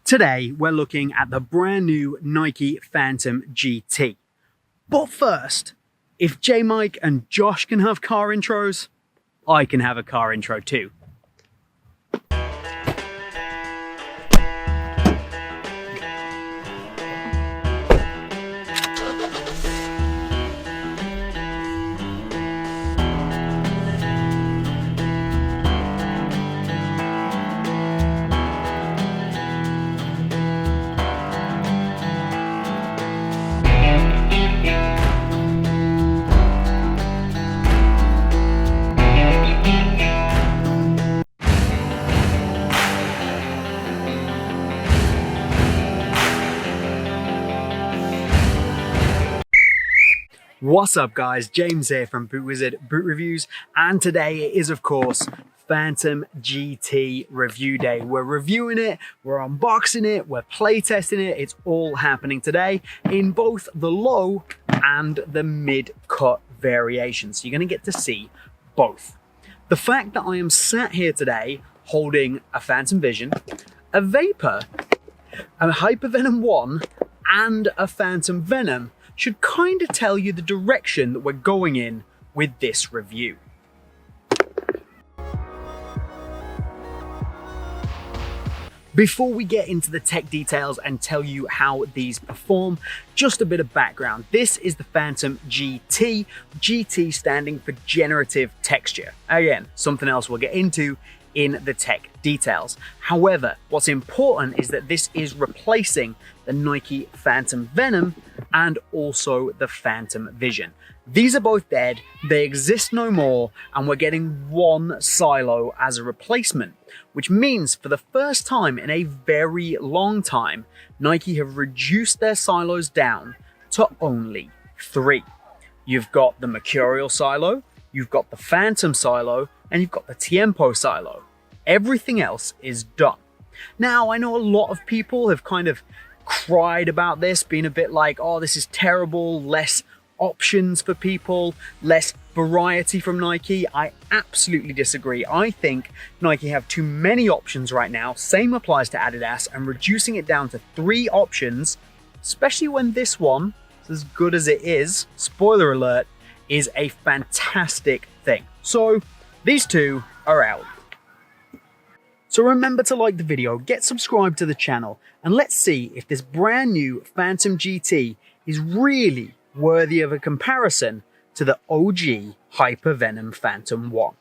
Today, we're looking at the brand new Nike Phantom GT. But first, if J-Mike and Josh can have car intros, I can have a car intro too. What's up guys, James here from Boot Wizard Boot Reviews, and today it is of course Phantom GT review day. We're reviewing it, we're unboxing it, we're playtesting it. It's all happening today in both the low and the mid-cut variations. So you're going to get to see both. The fact that I am sat here today holding a Phantom Vision, a Vapor, a Hypervenom 1 and a Phantom Venom should kind of tell you the direction that we're going in with this review. Before we get into the tech details and tell you how these perform, just a bit of background. This is the Phantom GT, GT standing for generative texture. Again, something else we'll get into in the tech details. However, what's important is that this is replacing the Nike Phantom Venom and also the Phantom Vision. These are both dead, they exist no more, and we're getting one silo as a replacement, which means for the first time in a very long time, Nike have reduced their silos down to only 3. You've got the Mercurial silo, you've got the Phantom silo, and you've got the Tiempo silo. Everything else is done. Now, I know a lot of people have kind of cried about this, being a bit like, oh, this is terrible, less options for people, less variety from Nike. I absolutely disagree. I think Nike have too many options right now. Same applies to Adidas, and reducing it down to 3 options, especially when this one, as good as it is, spoiler alert, is a fantastic thing. So these two are out. So remember to like the video, get subscribed to the channel, and let's see if this brand new Phantom GT is really worthy of a comparison to the OG Hypervenom Phantom 1.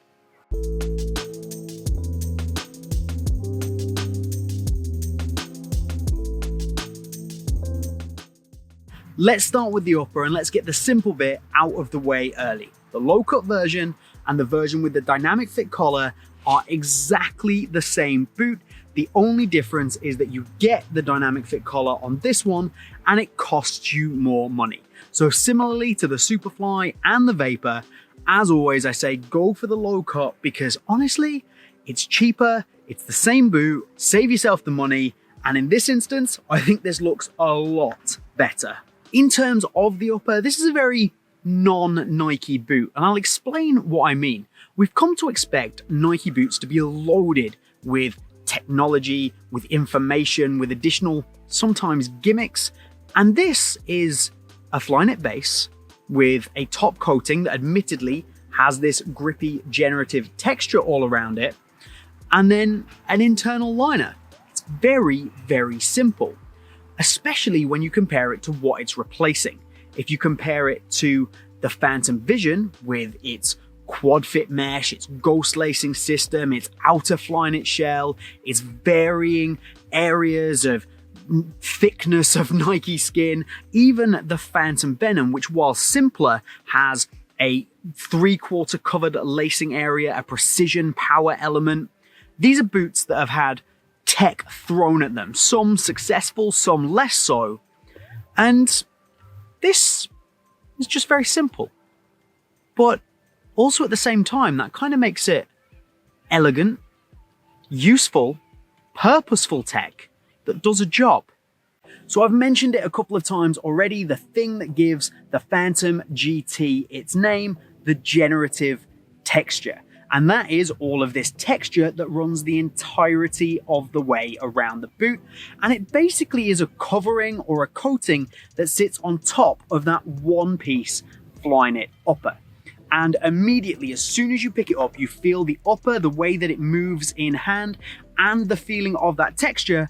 Let's start with the upper and let's get the simple bit out of the way early. The low-cut version and the version with the dynamic fit collar are exactly the same boot. The only difference is that you get the dynamic fit collar on this one and it costs you more money. So similarly to the Superfly and the Vapor, as always I say go for the low cut because honestly it's cheaper, it's the same boot, save yourself the money, and in this instance I think this looks a lot better. In terms of the upper, this is a very non-Nike boot, and I'll explain what I mean. We've come to expect Nike boots to be loaded with technology, with information, with additional, sometimes gimmicks, and this is a Flyknit base with a top coating that admittedly has this grippy generative texture all around it, and then an internal liner. It's very, very simple, especially when you compare it to what it's replacing. If you compare it to the Phantom Vision with its quad fit mesh, its ghost lacing system, its outer Flyknit shell, its varying areas of thickness of Nike skin, even the Phantom Venom, which while simpler has a 3/4 covered lacing area, a precision power element. These are boots that have had tech thrown at them, some successful, some less so, and this is just very simple. But also at the same time, that kind of makes it elegant, useful, purposeful tech that does a job. So I've mentioned it a couple of times already, the thing that gives the Phantom GT its name, the generative texture. And that is all of this texture that runs the entirety of the way around the boot. And it basically is a covering or a coating that sits on top of that one piece Flyknit upper. And immediately, as soon as you pick it up, you feel the upper, the way that it moves in hand, and the feeling of that texture.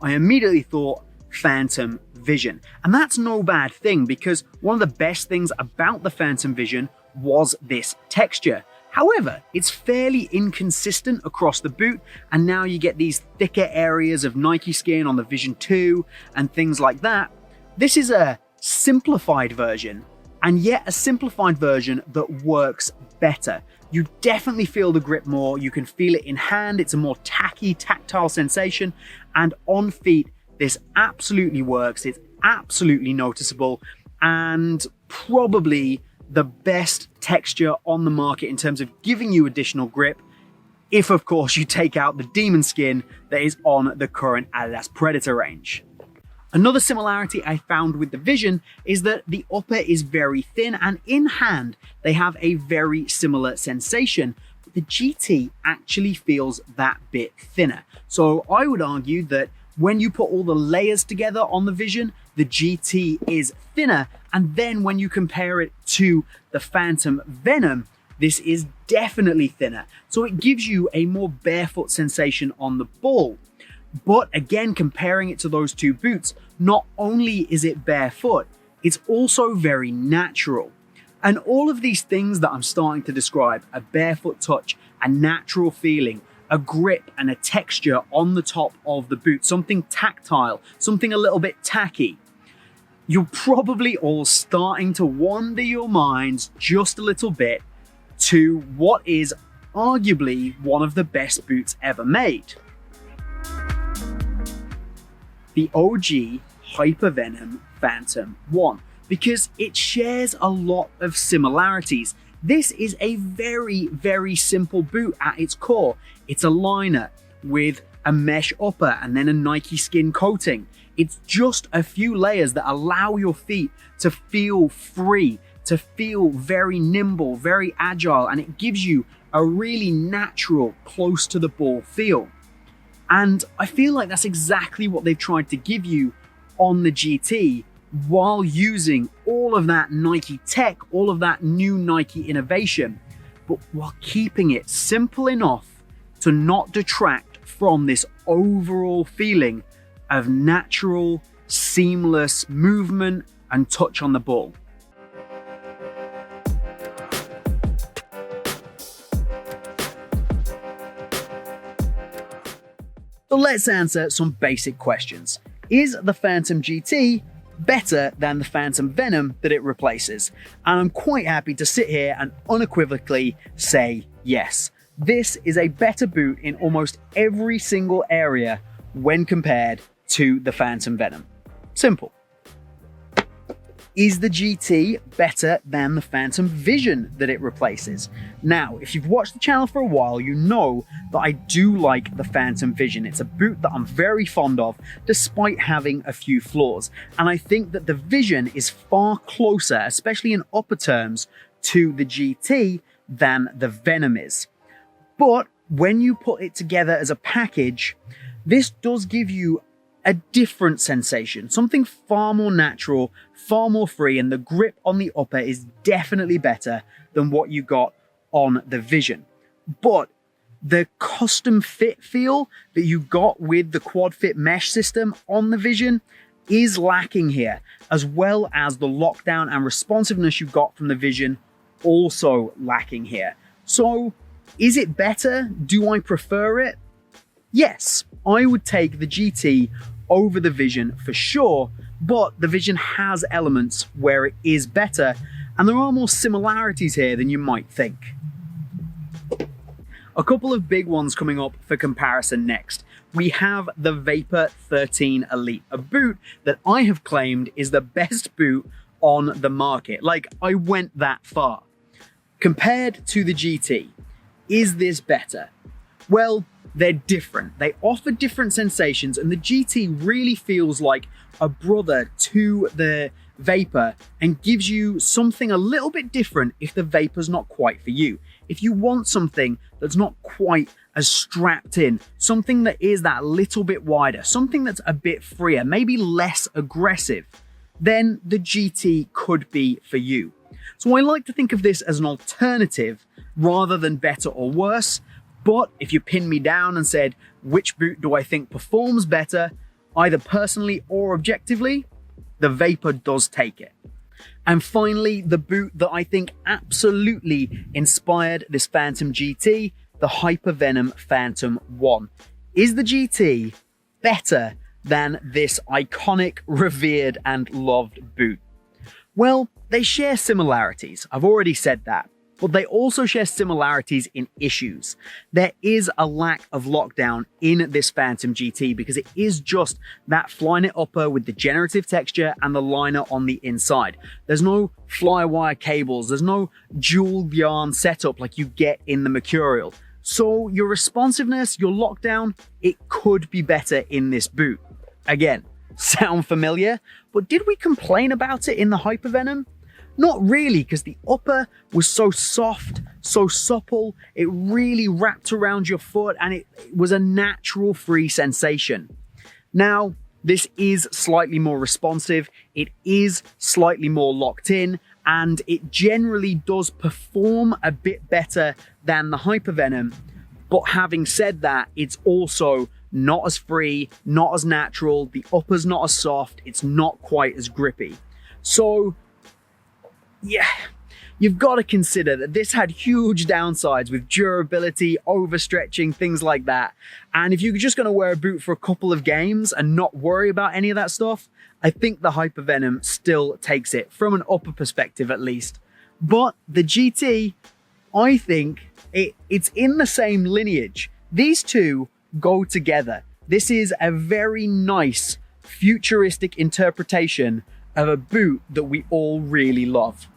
I immediately thought Phantom Vision. And that's no bad thing, because one of the best things about the Phantom Vision was this texture. However, it's fairly inconsistent across the boot, and now you get these thicker areas of Nike skin on the Vision 2 and things like that. This is a simplified version, and yet a simplified version that works better. You definitely feel the grip more, you can feel it in hand, it's a more tacky, tactile sensation, and on feet, this absolutely works, it's absolutely noticeable, and probably the best texture on the market in terms of giving you additional grip, if of course you take out the demon skin that is on the current Adidas Predator range. Another similarity I found with the Vision is that the upper is very thin, and in hand they have a very similar sensation, but the GT actually feels that bit thinner. So I would argue that when you put all the layers together on the Vision, the GT is thinner, and then when you compare it to the Phantom Venom, this is definitely thinner. So it gives you a more barefoot sensation on the ball. But again, comparing it to those two boots, not only is it barefoot, it's also very natural. And all of these things that I'm starting to describe, a barefoot touch, a natural feeling, a grip and a texture on the top of the boot, something tactile, something a little bit tacky, you're probably all starting to wander your minds just a little bit to what is arguably one of the best boots ever made. The OG Hypervenom Phantom 1, because it shares a lot of similarities. This is a very, very simple boot at its core. It's a liner with a mesh upper and then a Nike skin coating. It's just a few layers that allow your feet to feel free, to feel very nimble, very agile, and it gives you a really natural, close to the ball feel. And I feel like that's exactly what they've tried to give you on the GT, while using all of that Nike tech, all of that new Nike innovation, but while keeping it simple enough to not detract from this overall feeling of natural, seamless movement and touch on the ball. So let's answer some basic questions. Is the Phantom GT better than the Phantom Venom that it replaces? And I'm quite happy to sit here and unequivocally say yes. This is a better boot in almost every single area when compared to the Phantom Venom. Simple. Is the GT better than the Phantom Vision that it replaces? Now, if you've watched the channel for a while, you know that I do like the Phantom Vision. It's a boot that I'm very fond of, despite having a few flaws. And I think that the Vision is far closer, especially in upper terms, to the GT than the Venom is. But when you put it together as a package, this does give you a different sensation, something far more natural, far more free, and the grip on the upper is definitely better than what you got on the Vision. But the custom fit feel that you got with the quad fit mesh system on the Vision is lacking here, as well as the lockdown and responsiveness you got from the Vision also lacking here. So is it better? Do I prefer it? Yes, I would take the GT over the Vision for sure, but the Vision has elements where it is better, and there are more similarities here than you might think. A couple of big ones coming up for comparison next. We have the Vapor 13 Elite, a boot that I have claimed is the best boot on the market. Like, I went that far. Compared to the GT, is this better? Well, they're different. They offer different sensations, and the GT really feels like a brother to the Vapor and gives you something a little bit different if the Vapor's not quite for you. if you want something that's not quite as strapped in, something that is that little bit wider, something that's a bit freer, maybe less aggressive, then the GT could be for you. So I like to think of this as an alternative rather than better or worse, but if you pinned me down and said, which boot do I think performs better, either personally or objectively, the Vapor does take it. And finally, the boot that I think absolutely inspired this Phantom GT, the Hypervenom Phantom 1. Is the GT better than this iconic, revered, and loved boot? Well, they share similarities. I've already said that. But they also share similarities in issues. There is a lack of lockdown in this Phantom GT because it is just that Flyknit upper with the generative texture and the liner on the inside. There's no fly-wire cables, there's no dual yarn setup like you get in the Mercurial. So your responsiveness, your lockdown, it could be better in this boot. Again, sound familiar? But did we complain about it in the Hypervenom? Not really, because the upper was so soft, so supple, it really wrapped around your foot and it was a natural free sensation. Now, this is slightly more responsive, it is slightly more locked in, and it generally does perform a bit better than the Hypervenom. But having said that, it's also not as free, not as natural, the upper's not as soft, it's not quite as grippy. So, yeah, you've got to consider that this had huge downsides with durability, overstretching, things like that. And if you're just going to wear a boot for a couple of games and not worry about any of that stuff, I think the Hypervenom still takes it, from an upper perspective at least. But the GT, I think it's in the same lineage. These two go together. This is a very nice, futuristic interpretation of a boot that we all really love.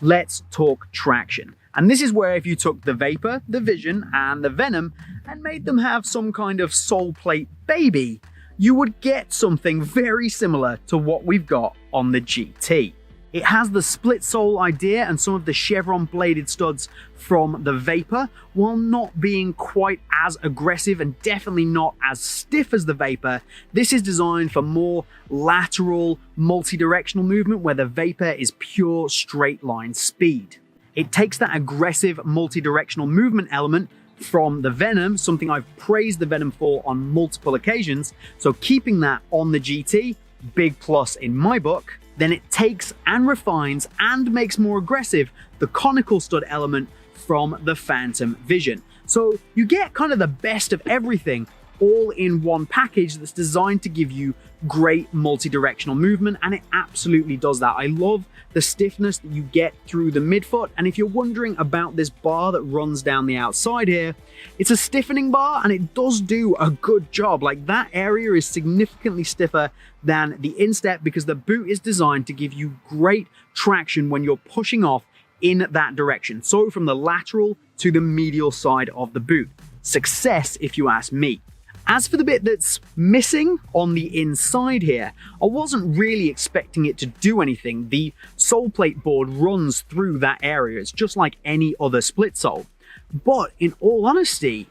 Let's talk traction. And this is where if you took the Vapor, the Vision, and the Venom and made them have some kind of sole plate baby, you would get something very similar to what we've got on the GT. It has the split sole idea and some of the chevron bladed studs from the Vapor, while not being quite as aggressive and definitely not as stiff as the Vapor. This is designed for more lateral, multi-directional movement where the Vapor is pure straight line speed. It takes that aggressive multi-directional movement element from the Venom, something I've praised the Venom for on multiple occasions, so keeping that on the GT, big plus in my book. Then it takes and refines and makes more aggressive the conical stud element from the Phantom Vision. So you get kind of the best of everything all in one package that's designed to give you great multi-directional movement, and it absolutely does that. I love the stiffness that you get through the midfoot, and if you're wondering about this bar that runs down the outside here, it's a stiffening bar and it does do a good job. Like, that area is significantly stiffer than the instep because the boot is designed to give you great traction when you're pushing off in that direction. So from the lateral to the medial side of the boot. Success, if you ask me. As for the bit that's missing on the inside here, I wasn't really expecting it to do anything. The sole plate board runs through that area. It's just like any other split sole. But in all honesty,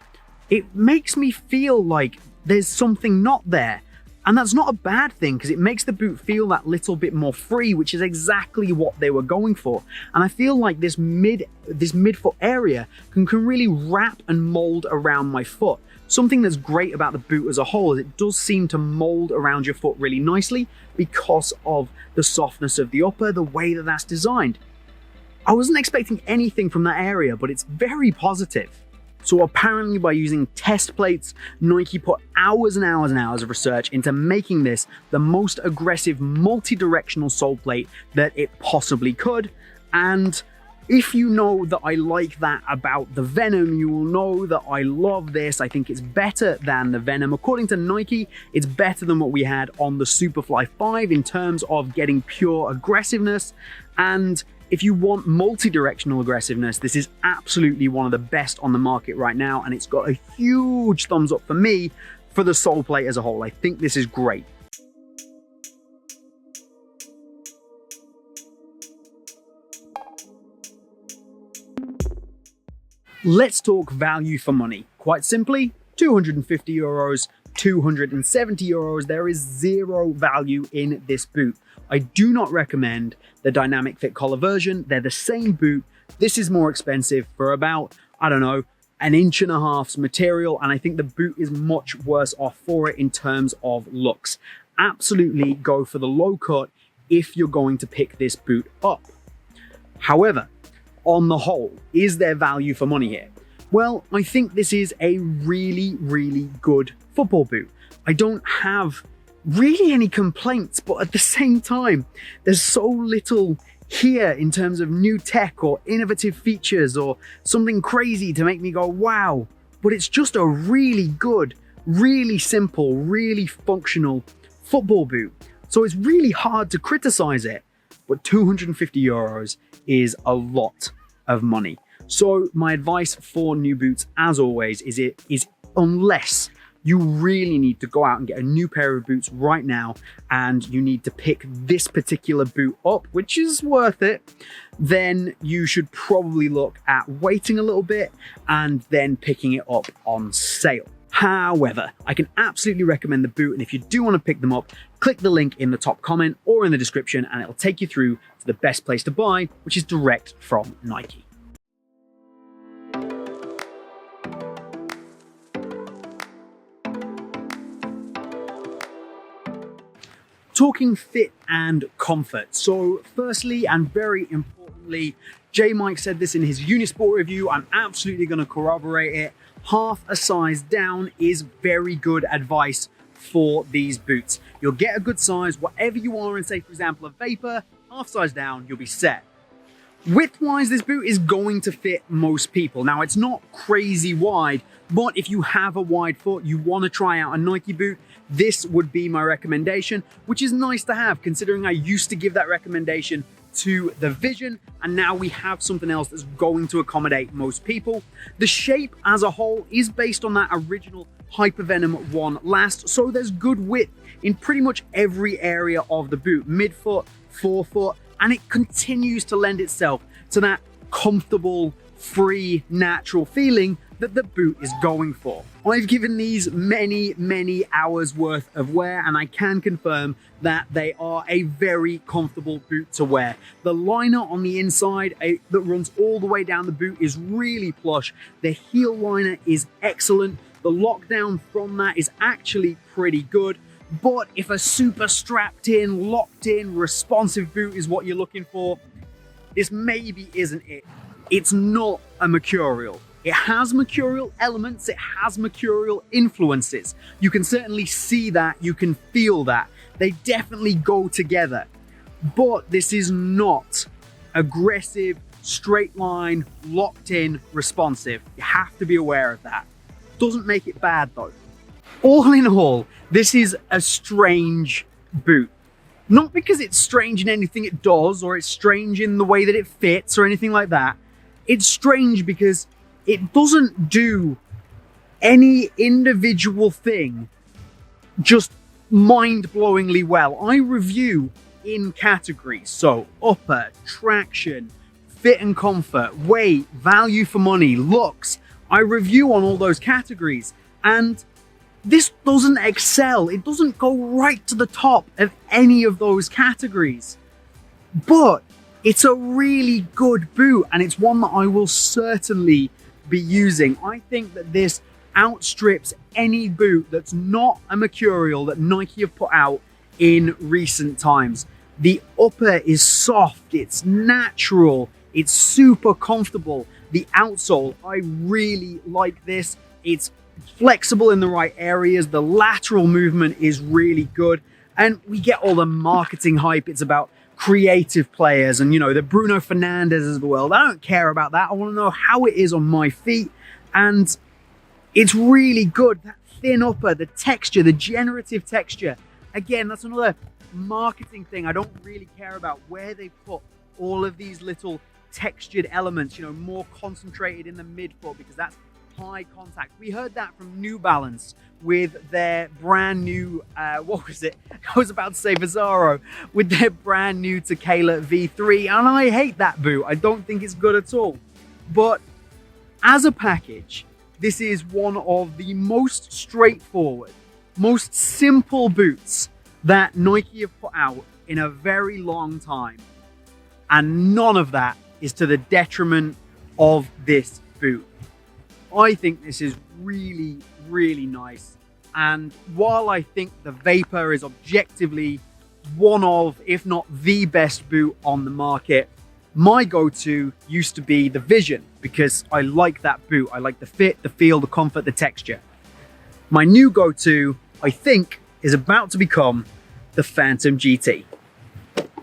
it makes me feel like there's something not there. And that's not a bad thing because it makes the boot feel that little bit more free, which is exactly what they were going for. And I feel like this midfoot area can really wrap and mold around my foot. Something that's great about the boot as a whole is it does seem to mold around your foot really nicely because of the softness of the upper, the way that that's designed. I wasn't expecting anything from that area, but it's very positive. So apparently by using test plates, Nike put hours and hours and hours of research into making this the most aggressive multi-directional sole plate that it possibly could. And if you know that I like that about the Venom, you will know that I love this. I think it's better than the Venom. According to Nike, it's better than what we had on the Superfly 5 in terms of getting pure aggressiveness. And if you want multi-directional aggressiveness, this is absolutely one of the best on the market right now, and it's got a huge thumbs up for me for the sole plate as a whole. I think this is great. Let's talk value for money. Quite simply, 250 euros, 270 euros, there is zero value in this boot. I do not recommend the dynamic fit collar version. They're the same boot. This is more expensive for about, I don't know, 1.5 inches material, and I think the boot is much worse off for it in terms of looks. Absolutely go for the low cut if you're going to pick this boot up. However, on the whole, is there value for money here? Well, I think this is a really, really good football boot. I don't have really any complaints, but at the same time, there's so little here in terms of new tech or innovative features or something crazy to make me go, wow. But it's just a really good, really simple, really functional football boot. So it's really hard to criticize it, but 250 euros is a lot of money. So my advice for new boots, as always, is unless you really need to go out and get a new pair of boots right now and you need to pick this particular boot up, which is worth it, then you should probably look at waiting a little bit and then picking it up on sale. However, I can absolutely recommend the boot, and if you do want to pick them up, click the link in the top comment or in the description and it'll take you through to the best place to buy, which is direct from Nike. Talking fit and comfort. So firstly, and very importantly, J Mike said this in his Unisport review, I'm absolutely going to corroborate it. Half a size down is very good advice for these boots. You'll get a good size, whatever you are in, say, for example, a Vapor, half size down, you'll be set. Width-wise, this boot is going to fit most people. Now, it's not crazy wide, but if you have a wide foot, you want to try out a Nike boot, this would be my recommendation, which is nice to have considering I used to give that recommendation to the Vision, and now we have something else that's going to accommodate most people. The shape as a whole is based on that original Hypervenom 1 last, so there's good width in pretty much every area of the boot, midfoot, forefoot, and it continues to lend itself to that comfortable, free, natural feeling that the boot is going for. I've given these many hours worth of wear, and I can confirm that they are a very comfortable boot to wear. The liner on the inside that runs all the way down the boot is really plush. The heel liner is excellent. The lockdown from that is actually pretty good. But if a super strapped in, locked in, responsive boot is what you're looking for, this maybe isn't it. It's not a mercurial. It has mercurial elements, it has mercurial influences. You can certainly see that, you can feel that. They definitely go together. But this is not aggressive, straight line, locked in, responsive. You have to be aware of that. Doesn't make it bad though. All in all, this is a strange boot. Not because it's strange in anything it does, or it's strange in the way that it fits or anything like that. It's strange because it doesn't do any individual thing just mind-blowingly well. I review in categories, so upper, traction, fit and comfort, weight, value for money, looks. I review on all those categories, and this doesn't excel. It doesn't go right to the top of any of those categories. But it's a really good boot, and it's one that I will certainly be using. I think that this outstrips any boot that's not a mercurial that Nike have put out in recent times. The upper is soft, it's natural, it's super comfortable. The outsole, I really like this. It's flexible in the right areas. The lateral movement is really good. And we get all the marketing hype. It's about creative players and, you know, the Bruno Fernandezes of the world. I don't care about that. I want to know how it is on my feet. And it's really good. That thin upper, the texture, the generative texture. Again, that's another marketing thing. I don't really care about where they put all of these little textured elements, you know, more concentrated in the midfoot, because that's high contact. We heard that from New Balance with their brand new, what was it? I was about to say Vizaro, with their brand new Tequila V3, and I hate that boot. I don't think it's good at all. But As a package, this is one of the most straightforward, most simple boots that Nike have put out in a very long time. And none of that is to the detriment of this boot. I think this is really, really nice. And while I think the Vapor is objectively one of, if not the best boot on the market, my go-to used to be the Vision because I like that boot. I like the fit, the feel, the comfort, the texture. My new go-to, I think, is about to become the Phantom GT.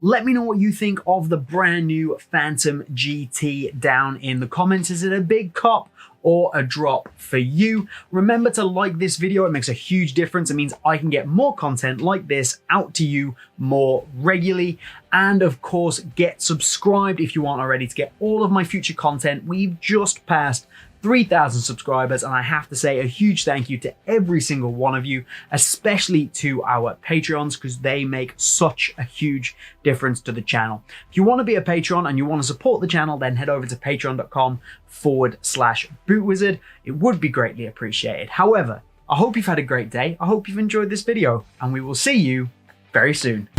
Let me know what you think of the brand new Phantom GT down in the comments. Is it a big cop or a drop for you? Remember to like this video. It makes a huge difference. It means I can get more content like this out to you more regularly. And of course, get subscribed if you aren't already to get all of my future content. We've just passed 3,000 subscribers, and I have to say a huge thank you to every single one of you, especially to our Patreons, because they make such a huge difference to the channel. If you want to be a Patreon and you want to support the channel, then head over to patreon.com/bootwizard. It would be greatly appreciated. However, I hope you've had a great day. I hope you've enjoyed this video, and we will see you very soon.